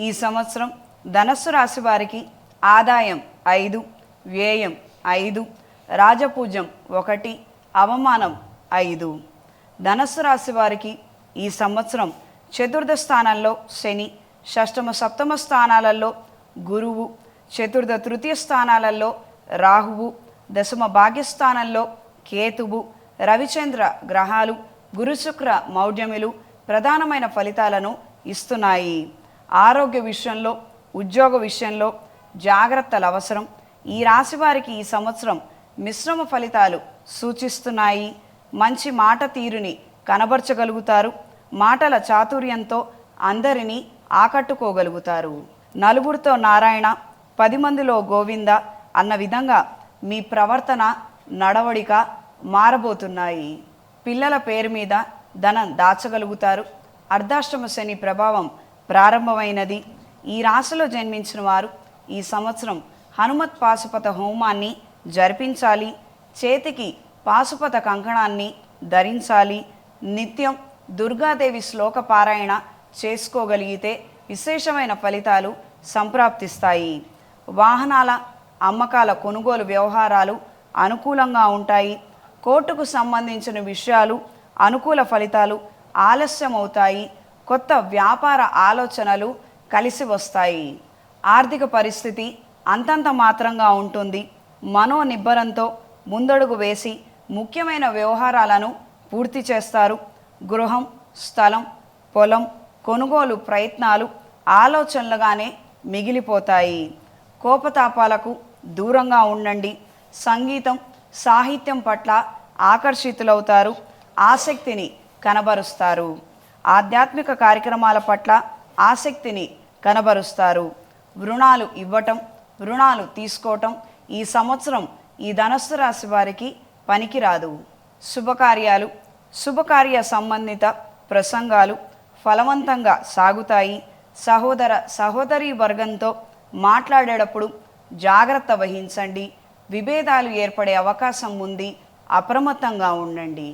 ఈ సంవత్సరం ధనస్సు రాశి వారికి ఆదాయం 5, వ్యయం 5, రాజపూజ్యం 1, అవమానం 5. ధనస్సు రాశి వారికి ఈ సంవత్సరం చతుర్థ స్థానంలో శని, షష్టమ సప్తమ స్థానాలలో గురువు, చతుర్థ తృతీయ స్థానాలలో రాహువు, దశమ భాగ్యస్థానంలో కేతువు, రవిచంద్ర గ్రహాలు గురుశుక్ర మౌఢ్యములు ప్రధానమైన ఫలితాలను ఇస్తున్నాయి. ఆరోగ్య విషయంలో, ఉద్యోగ విషయంలో జాగ్రత్తలు అవసరం. ఈ రాశి వారికి ఈ సంవత్సరం మిశ్రమ ఫలితాలు సూచిస్తున్నాయి. మంచి మాట తీరుని కనబరచగలుగుతారు. మాటల చాతుర్యంతో అందరినీ ఆకట్టుకోగలుగుతారు. నలుగురితో నారాయణ, 10 మందిలో గోవింద అన్న విధంగా మీ ప్రవర్తన, నడవడిక మారబోతున్నాయి. పిల్లల పేరు మీద ధనం దాచగలుగుతారు. అర్ధాష్టమ శని ప్రభావం ప్రారంభమైనది. ఈ రాశిలో జన్మించిన వారు ఈ సంవత్సరం హనుమత్ పాశుపత హోమాన్ని జరిపించాలి. చేతికి పాశుపత కంకణాన్ని ధరించాలి. నిత్యం దుర్గాదేవి శ్లోక పారాయణ చేసుకోగలిగితే విశేషమైన ఫలితాలు సంప్రాప్తిస్తాయి. వాహనాల అమ్మకాల కొనుగోలు వ్యవహారాలు అనుకూలంగా ఉంటాయి. కోర్టుకు సంబంధించిన విషయాలు అనుకూల ఫలితాలు ఆలస్యమవుతాయి. కొత్త వ్యాపార ఆలోచనలు కలిసి వస్తాయి. ఆర్థిక పరిస్థితి అంతంత మాత్రంగా ఉంటుంది. మనోనిబ్బరంతో ముందడుగు వేసి ముఖ్యమైన వ్యవహారాలను పూర్తి చేస్తారు. గృహం, స్థలం, పొలం కొనుగోలు ప్రయత్నాలు ఆలోచనలుగానే మిగిలిపోతాయి. కోపతాపాలకు దూరంగా ఉండండి. సంగీతం, సాహిత్యం పట్ల ఆకర్షితులవుతారు. ఆసక్తిని కనబరుస్తారు. ఆధ్యాత్మిక కార్యక్రమాల పట్ల ఆసక్తిని కనబరుస్తారు. రుణాలు ఇవ్వటం, రుణాలు తీసుకోవటం ఈ సంవత్సరం ఈ ధనస్సు రాశి వారికి పనికిరాదు. శుభకార్యాలు, శుభకార్య సంబంధిత ప్రసంగాలు ఫలవంతంగా సాగుతాయి. సహోదర సహోదరీ వర్గంతో మాట్లాడేటప్పుడు జాగ్రత్త వహించండి. విభేదాలు ఏర్పడే అవకాశం ఉంది. అప్రమత్తంగా ఉండండి.